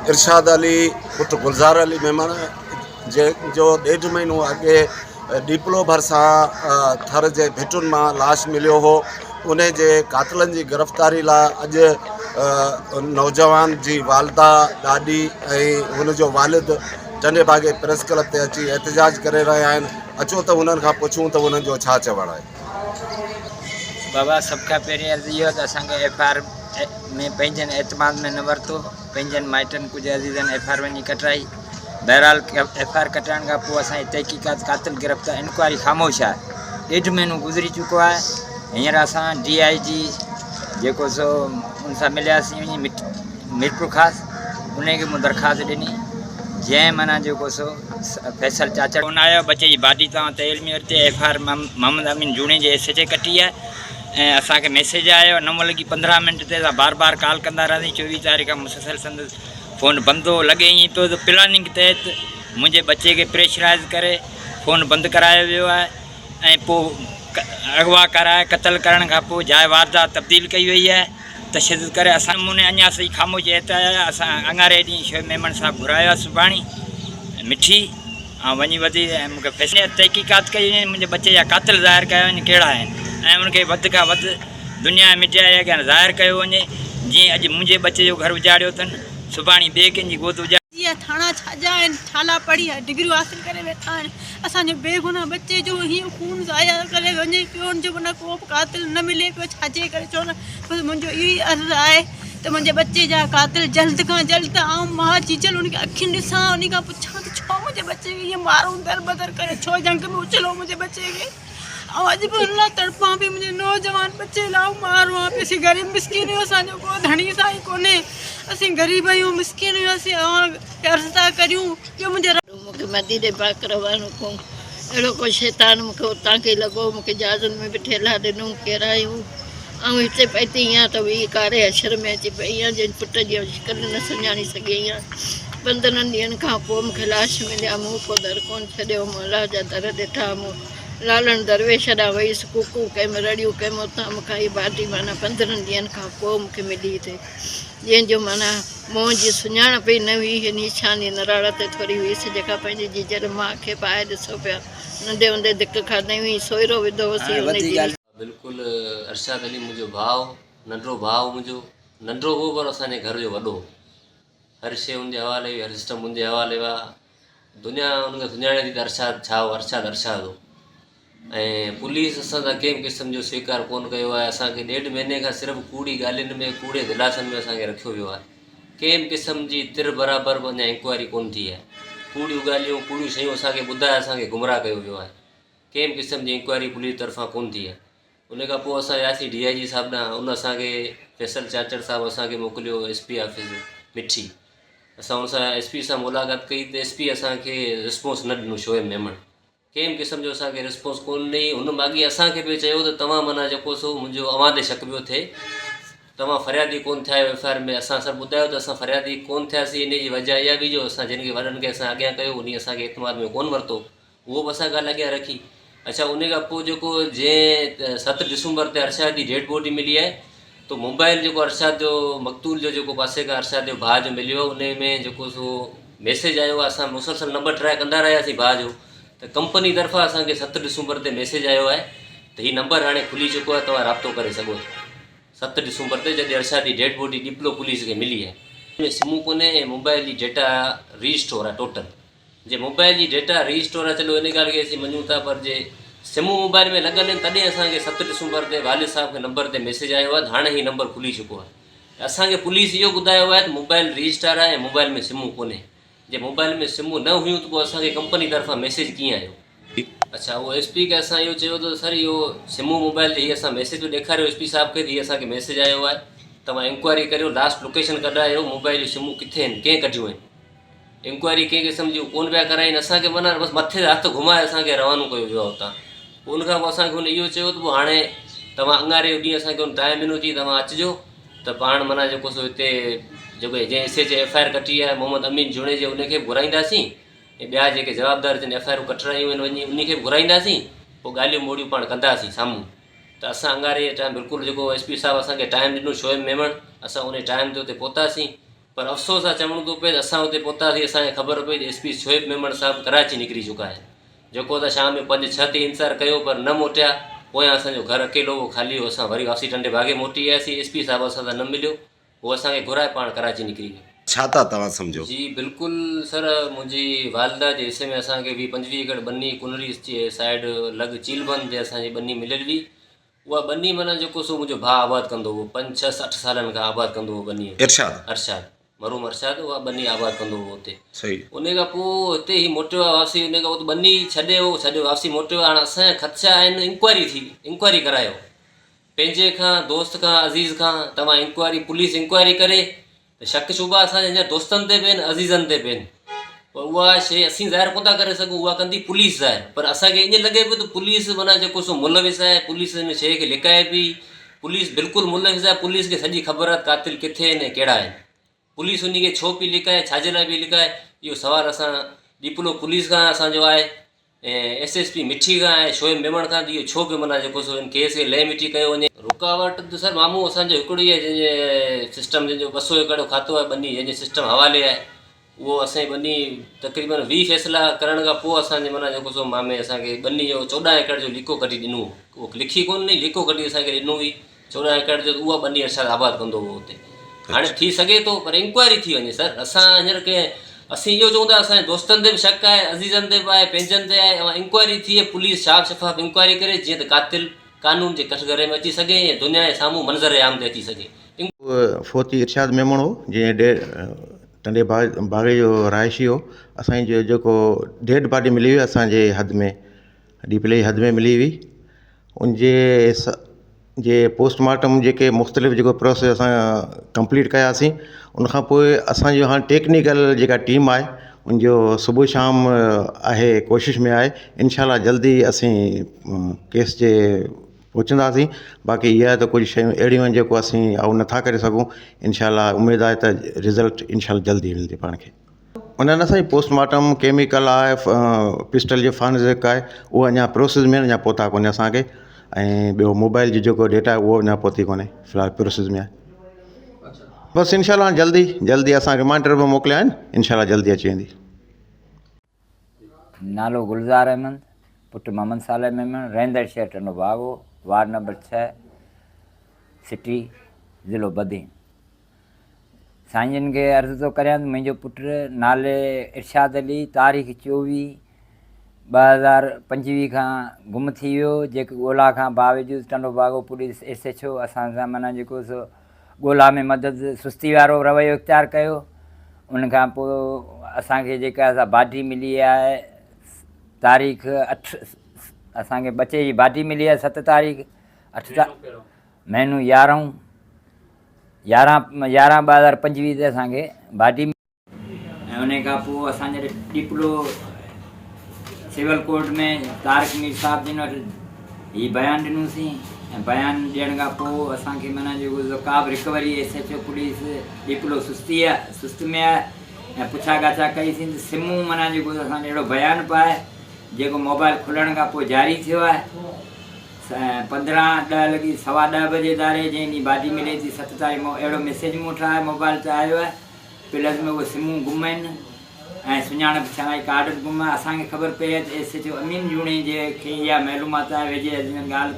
इरशाद अली पुट गुलज़ार अली मेमण जो 1.5 महीनो अॻे डीपलो भरिसां थर जे भिटुनि मां लाश मिलियो हो। उन जे कातिलनि जी गिरफ़्तारी लाइ अॼु नौजवान जी वालदा ॾाॾी ऐं हुनजो वालिद टंडे भागे प्रेस क्लब ते अची एहतजाज करे रहिया आहिनि। अचो त हुननि खां पुछूं त हुननि जो छा चवणु आहे। बाबा सभु पहिरीं अर्ज़ु इहो त असांखे FIR में पंहिंजनि एतमाद में न वरितो, पंहिंजनि माइटनि कुझु अज़ीज़नि FIR वञी कटाई। बहरहाल FIR कटाइण खां पोइ असांजी तहक़ीक़ात कातिल गिरफ़्तार इंक्वायरी ख़ामोश आहे। 1.5 महीनो गुज़री चुको आहे। हींअर असां DIG जेको सो उन सां मिलियासीं वञी मीरपुर ख़ासि, उनखे मूं दरख़्वास्त ॾिनी जंहिं माना जेको सो फैसल चाचड़ कोन आयो। बचे जी बाडी तव्हां ते इल्मी वरिते FIR मोहम्मद अमीन जूणे जे SHA कटी आहे ऐं असांखे मैसेज आयो 9 लॻी 15 मिंट ते असां बार बार कॉल कंदा रहियासीं। 24 तारीख़ मुसलसल संदसि फ़ोन बंदि हो। लॻे ईअं पियो त प्लानिंग तहत मुंहिंजे बचे खे प्रेशराइज़ करे फ़ोन बंदि करायो वियो आहे ऐं पोइ अगवा कराए क़तल करण खां पोइ जाइ वारदात तब्दील कई वई आहे। तशदुद करे असां नमूने अञा सही ख़ामोश एतिरा असां अंगारे ॾींहुं शोएब मेमण साहब घुरायो आहे सुभाणे मिठी ऐं वञी वधी ऐं मूंखे फैसले तहक़ीक़ात कई वञे मुंहिंजे बचे जा कातिल ज़ाहिर कया वञे कहिड़ा आहिनि ऐं उनखे वधि खां वधि दुनिया मीडिया जे अॻियां ज़ाहिर कयो वञे। जीअं अॼु मुंहिंजे बचे जो घर उजाड़ियो अथनि, सुभाणे ॿिए कंहिंजी गोद उजाड़ जीअं थाणा छाजा आहिनि, छाला पढ़ी आहे, डिग्रियूं हासिल करे वेठा आहिनि। असांजो बेगुनाह बचे जो हीअं खून ज़ाया करे वञे पियो, जो माना को बि कातिल न मिले पियो। छाजे करे चवण बसि मुंहिंजो इहो ई अर्ज़ु आहे त मुंहिंजे बचे जा कातिल जल्द खां जल्द आऊं मां चीचल उनखे अखियुनि ॾिसां, उन खां पुछां त छो मुंहिंजे बचे खे ईअं मारूं दर बदर करे, छो जंग में उछलो मुंहिंजे बचे खे। ऐं अॼु बि हुन लाइ तड़पां बि मुंहिंजे नौजवान बचे लाइ मारो आहे। असीं ग़रीब मिसकिन आहियूं, असांजो को धणी साईं कोन्हे, असीं ग़रीब आहियूं मिसकिन आहियूं। असीं अर्ज़ु था करियूं जो मूंखे मदीने पाक रवानो को अहिड़ो को शैतान मूंखे उतां खे लॻो, मूंखे जहाज़नि में बि ठेला ॾिनूं किरायूं ऐं हिते पई थी ईअं त ॿी कारे अक्षर में अची पई ईअं जंहिं पुट जी शिकल न सुञाणी सघे। ईअं 15 ॾींहंनि खां पोइ मूंखे लाश मिलिया। मूं को दर कोन छॾियो, मूं अलाह जा दर ॾिठा। मूं लालण दरवेश ॾांहुं वईसि, कुकू कंहिंमें रड़ियूं कंहिंमें उतां मूंखां हीअ बाटी माना 15 ॾींहंनि खां पोइ मूंखे मिली थिए, जंहिंजो माना मुंहं जी सुञाण पई न हुई। हीअ निशानी नराड़ ते थोरी हुईसि जेका पंहिंजी जीजर माउ खे पाए ॾिसो पिया। नंढे हूंदे दिक खाधई हुई, सोयरो विधो हुअसीं। बिल्कुलु इरशाद अली मुंहिंजो भाउ, नंढो भाउ मुंहिंजो, नंढो हो पर असांजे घर जो वॾो। हर शइ उनजे हवाले हुई, हर सिस्टम उनजे हवाले हुआ। दुनिया उनखे सुञाणे थी त अरशाद छा हो, अरशाद हो। ऐं पुलिस असां सां कंहिं क़िस्म जो स्वीकार कोन कयो आहे। असांखे 1.5 महीने खां सिर्फ़ु कूड़ी ॻाल्हियुनि में, कूड़े दिलासनि में असांखे रखियो वियो आहे। कंहिं बि क़िस्म जी तिर बराबरि अञा इंक्वायरी कोन थी आहे। कूड़ियूं ॻाल्हियूं, कूड़ियूं शयूं असांखे ॿुधाए असांखे गुमराह कयो वियो आहे। कंहिं बि क़िस्म जी इंक्वायरी पुलिस तरफ़ां कोन थी आहे। उन खां पोइ असां वियासीं DIG साहिब ॾांहुं, उन असांखे फैसल चाचड़ साहिबु असांखे मोकिलियो SP ऑफिस मिठी। असां हुन सां SP सां मुलाक़ात कई त SP असांखे रिस्पॉन्स न ॾिनो। शोएब मेमण कंहिं बि क़िस्म जो असांखे रिस्पॉन्स कोन ॾिनी। हुन माॻी असांखे बि चयो त तव्हां माना जेको सो मुंहिंजो अवां ते शक पियो थिए, तव्हां फ़रियादी कोन थिया आहियो FIR में। असां सभु ॿुधायो त असां फ़रियादी कोन थियासीं। इन जी वजह इहा बि जो असां जिन खे वॾनि खे असां अॻियां कयो उन असांखे एतमाद में कोन वरितो, उहो बि असां ॻाल्हि अॻियां रखी। अच्छा, उन खां पोइ जेको जंहिं 7 डिसंबर ते अरशाद जी डेड बॉडी मिली आहे, तो मोबाइल जेको अरशाद जो मक़तूल जो जेको पासे खां अरशाद जो भाउ जो मिलियो, उन में जेको सो मैसेज आयो आहे। असां मुसलसल नंबर ट्राए कंदा रहियासीं भाउ जो, त कंपनी तरफ़ां असांखे 7 डिसंबर ते मैसेज आयो आहे त हीउ नंबर हाणे खुली चुको आहे, तव्हां राब्तो करे सघो था। 7 डिसंबर ते जॾहिं अरशाद जी डेड बॉडी डिप्लो पुलिस खे मिली आहे। में सिमू कोन्हे ऐं मोबाइल जी डेटा रीस्टोर आहे टोटल। जे मोबाइल जी डेटा रीस्टोर आहे, चलो इन ॻाल्हि खे असीं मञूं था, पर जे सिमू मोबाइल में लॻल आहिनि तॾहिं असांखे 7 डिसंबर ते वालिद साहिब खे नंबर ते मैसेज आयो आहे त हाणे हीउ नंबर खुली चुको आहे। असांखे पुलिस इहो ॿुधायो आहे त मोबाइल रीस्टार आहे ऐं मोबाइल में सिमू कोन्हे। जे मोबाइल में सिमू न हुयूं त पोइ असांखे कंपनी तरफ़ां मैसेज कीअं आयो? अच्छा, उहो SP खे असां इहो चयो त सर इहो सिमू मोबाइल ते हीअ असां मैसेज बि ॾेखारियो SP साहिब खे, हीअ असांखे मैसेज आयो आहे, तव्हां इंक्वायरी करियो, लास्ट लोकेशन कढायो, मोबाइल जी सिमू किथे आहिनि, कंहिं कढियूं आहिनि। इंक्वायरी कंहिं क़िस्म जी कोन पिया कराइनि। असांखे माना बसि मथे हथु घुमाए असांखे रवानो कयो वियो आहे हुतां। उन खां पोइ असांखे हुन इहो चयो त पोइ हाणे तव्हां अंगारे जो ॾींहुं असांखे हुन टाइम ॾिनो थी, तव्हां अचिजो त पाण माना जेको सो हिते जेको जंहिं SHA FIR कटी आहे मोहम्मद अमीन जूणे जे, उनखे बि घुराईंदासीं ऐं ॿिया जेके जवाबदार जिन FIR कटरायूं आहिनि वञी उनखे बि घुराईंदासीं। पोइ ॻाल्हियूं ॿोड़ियूं पाण कंदासीं साम्हूं। त असां अंगारे टाइम बिल्कुलु जेको SP साहिबु असांखे टाइम ॾिनो शोएब मेमण, असां उन टाइम ते उते पहुतासीं। पर अफ़सोस आहे चवणो थो पए असां हुते पहुतासीं, असांखे ख़बर पई त SP शोएब मेमण साहिबु कराची निकिरी चुका आहिनि, जेको त शाम में 5-6 ते इंतज़ारु कयो पर न मोटिया। पोयां असांजो घरु अकेलो हो, ख़ाली हो, असां वरी वापसी टंडे बागे मोटी आयासीं। SP साहिबु असां सां न मिलियो, उहो असांखे घुराए पाण कराची निकिरी वियो। छा था तव्हां सम्झो? जी बिल्कुलु सर, मुंहिंजी वालदा जे हिसे में असांखे 20-25 एकड़ बनी कुनरी जे साइड लॻ चीलबंद ते असांजी बनी मिलियल हुई। उहा बनी माना जेको सो मुंहिंजो भाउ आबाद कंदो हुओ, 5-6-8 सालनि खां आबाद कंदो हुओ बनी। अरशाद मरूम अरशाद, उहा बनी आबाद कंदो हुओ हुते। सही। उन खां पोइ हिते ई मोटियो आहे वापसी, उन खां पोइ बनी छॾियो वापसी मोटियो। हाणे असांजा ख़दशा आहिनि, इंक्वायरी करायो पंहिंजे खां, दोस्त खां, अज़ीज़ खां। तव्हां इंक्वायरी, पुलिस इंक्वायरी करे त शक शुबा असांजे अञा दोस्तनि ते बि आहिनि, अज़ीज़नि ते बि आहिनि, पर उहा शइ असीं ज़ाहिर कोन था करे सघूं, उहा कंदी पुलिस ज़ाहिर। पर असांखे ईअं लॻे पियो त पुलिस माना जेको सो मुलविस आहे, पुलिस हिन शइ खे लिकाए पई। पुलिस बिल्कुलु मुलविस आहे, पुलिस खे सॼी ख़बर आहे कातिल किथे आहिनि, कहिड़ा आहिनि। पुलिस उन खे छो पई लिकाए, छाजे लाइ पई लिकाए, इहो सुवालु असां डीपलो पुलिस खां असांजो आहे, ऐं SSP मिठी खां आहे, शोएब मेमण खां। इहो छो पियो माना जेको सो इन केस खे लहे मिठी कयो वञे। रुकावट त सर मामूं असांजो हिकिड़ो ई आहे, जंहिंजे सिस्टम, जंहिंजो 200 एकड़ खातो आहे बनी, जंहिंजे सिस्टम हवाले आहे, उहो असांजी बनी तक़रीबन 20 फ़ैसिला करण खां पोइ असांजे माना जेको सो मामे असांखे बनी जो 14 एकड़ जो लिको कढी ॾिनो। उहो लिखी कोन ॾिनी, लिको कढी असांखे ॾिनो हुई 14 एकड़ जो। उहा बनी अरशाद आबाद कंदो हुओ हुते। हाणे थी सघे थो पर इंक्वायरी थी वञे सर। असां हींअर असीं इहो चऊं था, असांजे दोस्तनि ते बि शक आहे, अज़ीज़नि ते बि आहे, पंहिंजनि ते आहे। ऐं इंक्वायरी थिए, पुलिस साफ़ शफ़ाफ़ इंक्वायरी करे, जीअं त कातिल कानून जे कठघरे में अची सघे ऐं दुनिया जे साम्हूं मंज़र आम ते अची सघे। फोती इरशाद मेमण हो, जीअं टंडे बागे जो रहायशी हो। असांजी जेको डेड बॉडी मिली हुई असांजे हद में, डीपले हद में मिली हुई। उनजे जे पोस्टमार्टम जेके मुख़्तलिफ़ जेको प्रोसेस असां कंप्लीट कयासीं, उनखां पोइ असांजो हाणे टेक्निकल जेका टीम आहे, उनजो सुबुह शाम आहे, कोशिश में आहे। इंशाल्लाह जल्दी असीं केस जे पहुचंदासीं। बाक़ी इहा त कुझु शयूं अहिड़ियूं आहिनि जेको असीं उहो नथा करे सघूं। इंशाल्लाह उमेदु आहे त रिज़ल्ट इंशाल्लाह जल्दी मिलंदी पाण खे। उन्हनि असांजी पोस्टमार्टम केमिकल आहे, पिस्टल जो फॉरेंसिक आहे, उहो अञा प्रोसेस में अञा पहुता कोन्हे असांखे। ऐं ॿियो मोबाइल जो जेको डेटा आहे उहो अञा पहुती कोन्हे, फ़िलहालु प्रोसेस में आहे। बसि इंशाल्लाह जल्दी असां रिमाइंडर बि मोकिलिया आहिनि, इंशाल्लाह जल्दी अची वेंदी। नालो गुलज़ार अहमद, पुट मोहम्मद साले मेमण, रहंदड़ शहर टंडो बागो, वार्ड नंबर 6, सिटी, ज़िलो बदीन। साईंजन खे अर्ज़ु थो करियां, मुंहिंजो पुटु नाले इरशाद अली, तारीख़ 24/2025 खां गुम थी वियो। जेके ॻोल्हा खां बावजूदि टंडो बागो पुलिस SHO असां सां माना जेको सो ॻोल्हा में मदद सुस्ती वारो रवैयो इख़्तियार कयो। उनखां पोइ असांखे जेका असां बाडी मिली आहे, तारीख़ 8 असांखे बचे जी बाडी मिली आहे, 7 तारीख़ 8 महीनो 11/2025 ते असांखे बाडी। ऐं उन खां पोइ असांजे डीपलो सिविल कोर्ट में तारिक मीर साहिब जिन वटि हीउ बयानु ॾिनोसीं। ऐं बयानु ॾियण खां पोइ असांखे माना जेको का बि रिकवरी SHO पुलिस डीपलो सुस्त में आहे। ऐं पुछा गाछा कईसीं त सिमूं माना जेको असांजो अहिड़ो बयानु पाए जेको मोबाइल खुलण खां पोइ जारी थियो आहे। 15:10 लॻी 10:15 बजे तारे जंहिं ॾींहुं बाडी मिले थी 7 तारीख़ अहिड़ो मैसेज मूं वटि आहे, मोबाइल ते आयो आहे। प्लस में उहे सिमूं गुम आहिनि ऐं सुञाणप छाई कार्ड बि गुम आहे। असांखे ख़बर पई आहे त SHO अमीन जूणे जेके इहा मालूमात आहे, वेझे ॻाल्हि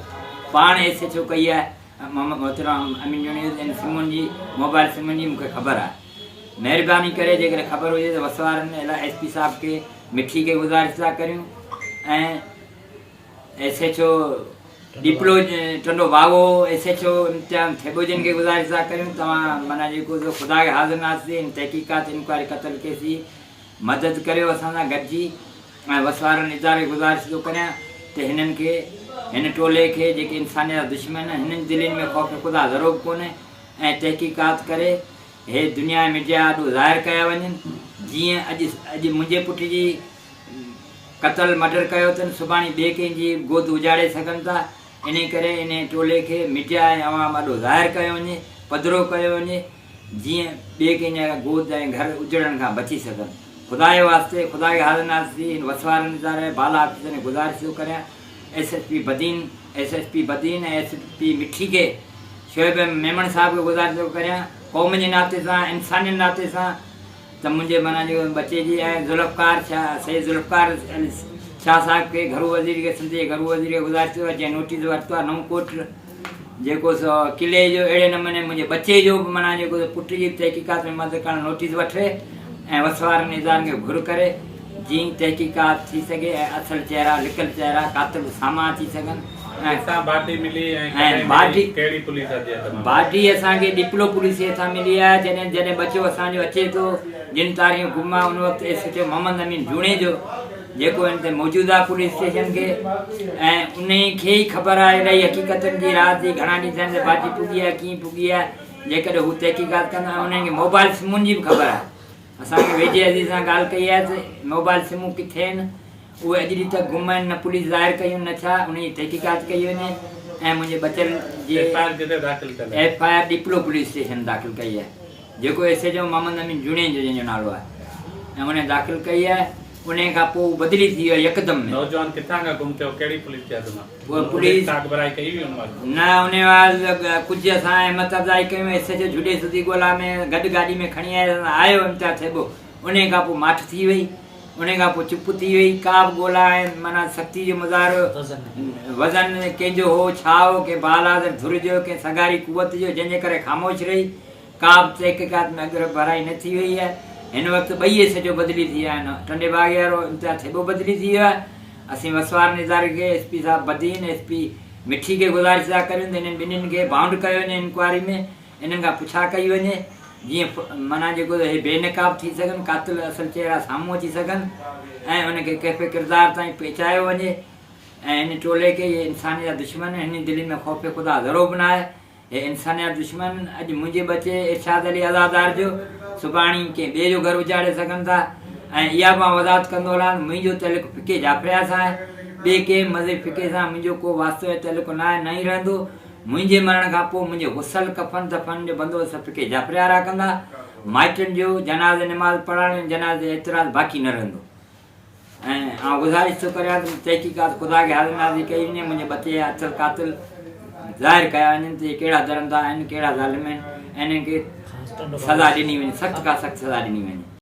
पाण SHO कई आहे मोहतरम अमीन जूणे। इन सिमुनि जी, मोबाइल सिमुनि जी मूंखे ख़बर आहे। महिरबानी करे जेकॾहिं ख़बर हुजे त वसवारनि SP साहिब खे, मिठी खे गुज़ारिश था करियूं ऐं SHO डीपलो टंडो बागो SHO इम्तिहान थेबोजन खे गुज़ारिश था करियूं, तव्हां माना जेको ख़ुदा खे हाज़िर नाज़िर इन तहक़ीक़ात इंक्वायरी क़तल केस जी मदद करियो असां सां गॾिजी। ऐं वसवारनि इदारे गुज़ारिश थो करियां त हिननि खे, हिन टोले खे जेके इंसानियत दुश्मन आहिनि, हिननि दिलनि में ख़ौफ़ ख़ुदा ज़रूरु कोन्हे। ऐं तहक़ीक़ात करे हे दुनिया मीडिया ॾाढो ज़ाहिर कया वञनि। जीअं अॼु मुंहिंजे पुट जी क़तल मर्डर कयो अथनि, सुभाणे ॿिए कंहिंजी गोद उजाड़े सघनि था। इन करे इन टोले खे मीडिया ऐं अवाम ॾाढो ज़ाहिर कयो वञे, पधिरो कयो वञे, जीअं ॿिए कंहिंजा गोद ऐं घर उजड़ण खां बची सघनि। ख़ुदा जे वास्ते, ख़ुदा खे हाज़िर नाज़िर इन वसवारनि इदारे बाला ऑफिसर खे गुज़ारिश थो करियां, SSP बदीन ऐं SSP मिठी खे, शोएब मेमण साहिब खे गुज़ारिश थो करियां क़ौम जे नाते सां इंसानी नाते सां त मुंहिंजे माना जो बचे जी ऐं ज़ुल्फ़कार सैयद ज़ुल्फ़कार शाह साहिब खे घरू वज़ीर खे सिंध जे घरू वज़ीर खे गुज़ारिश थियो आहे जंहिं नोटिस वरितो आहे नवकोट जेको सो किले जो अहिड़े नमूने मुंहिंजे बचे जो बि माना जेको पुट जी तहक़ीक़ात में मदद करणु नोटिस वठे ऐं वसवारनि इदारनि खे घुर करे जीअं तहक़ीक़ात थी सघे ऐं असल चहिरा लिकल चहिरा कातिल सामा थी सघनि ऐं बाटी मिली ऐं बाटी कहिड़ी पुलिस जी बाटी असांखे डिप्लो पुलिस सां मिली आहे जॾहिं बचो असांजो अचे थो जिन तारीख़ गुम आहे उन वक़्तु S H O Mohammad Amin जूणे जो जेको हिन ते मौजूदु आहे पुलिस स्टेशन खे ऐं उन खे ई ख़बर आहे अहिड़ी हक़ीक़तनि जी राति जी घणा ॾींहं थियनि बाटी पुॼी आहे कीअं पुॼी आहे जेकॾहिं हू तहक़ीक़ात कंदा उन्हनि खे मोबाइल सिमुनि जी बि ख़बर आहे असांखे वेझे अज़ीज़ सां ॻाल्हि कई आहे त मोबाइल सिमूं किथे आहिनि उहे अॼु ॾींहं तक गुम आहिनि न पुलिस ज़ाहिर कयूं न छा उन जी तहक़ीक़ात कई वञे ऐं मुंहिंजे बचल जी F I R Diplo police station दाख़िल कई आहे जेको S H O Mohammad Amin जूणे जो जंहिंजो नालो आहे ऐं उन दाख़िल कई आहे उन खां पोइ बदिली थी वियो यकदम में नौजवान किथां खां गुम थियो कहिड़ी पुलिस जी हद मां उहा पुलिस ताकबराई कई हुई उन वक़्तु न उन महिल कुझु असां हिमत अफ़ज़ाई कयूं एस एच ओ जुॾे सुधी ॻोल्हा में गॾु गाॾी में खणी आयो इम्तियाज़ थिए उन खां पोइ माठ थी वई उन खां पोइ चुप थी वई का बि ॻोल्हा ऐं माना सख़्ती जो मुज़ाहिरो वज़न कंहिंजो हो छा हो के बालाद धुर जो के सगारी कुवत जो जंहिंजे करे ख़ामोश रही का बि तहक़ीक़ात में अॻु भराई न थी वई आहे हिन वक़्तु ॿई एस एच ओ बदिली थी विया आहिनि टंडे बाग़े वारो इम्तियाज़ थिबो बदिली थी वियो आहे असीं वसवार निज़ार खे एस पी साहिबु बदीन एस पी मिठी खे गुज़ारिश था करियूं त इन्हनि ॿिन्हिनि खे बाउंड कयो वञे इंक्वायरी में इन्हनि खां पुछा कई वञे जीअं माना जेको हे बेनकाब थी सघनि कातिल असल चहिरा साम्हूं अची सघनि ऐं उनखे कैफ़े किरदार ताईं पहुचायो वञे ऐं हिन टोले खे इहे इंसान जा दुश्मन हिन दिलि में ख़ौफ़ ख़ुदा ज़रो बि न आहे हे इंसान जा दुश्मन अॼु मुंहिंजे बचे इरशाद अली अज़ादार जो सुभाणे कंहिं ॿिए जो घरु उजाड़े सघनि था ऐं इहा मां वज़ाहत कंदो हलां मुंहिंजो तइल्लुक़ु फ़िके जाफ़रिया सां आहे ॿिए कंहिं मज़हब फ़िके सां मुंहिंजो को वास्तो ऐं तइल्लुक़ु न आहे न ई रहंदो मुंहिंजे मरण खां पोइ मुंहिंजे गुसल कफ़न दफ़न जो बंदोबस्तु फ़िके जाफ़रिया वारा कंदा माइटनि जो जनाज़ नमाज़ पढ़ण जनाज़ एतिराज़ बाक़ी न रहंदो ऐं गुज़ारिश थो करियां त तहक़ीक़ात ख़ुदा खे हाज़िर नाज़िर कई वञे मुंहिंजे बचे जा असल कातिल ज़ाहिर कया वञनि त कहिड़ा धरंदा आहिनि कहिड़ा ज़ालिम आहिनि ऐं इन्हनि खे सज़ा ॾिनी वञे सख़्त खां सख़्तु सज़ा ॾिनी वञे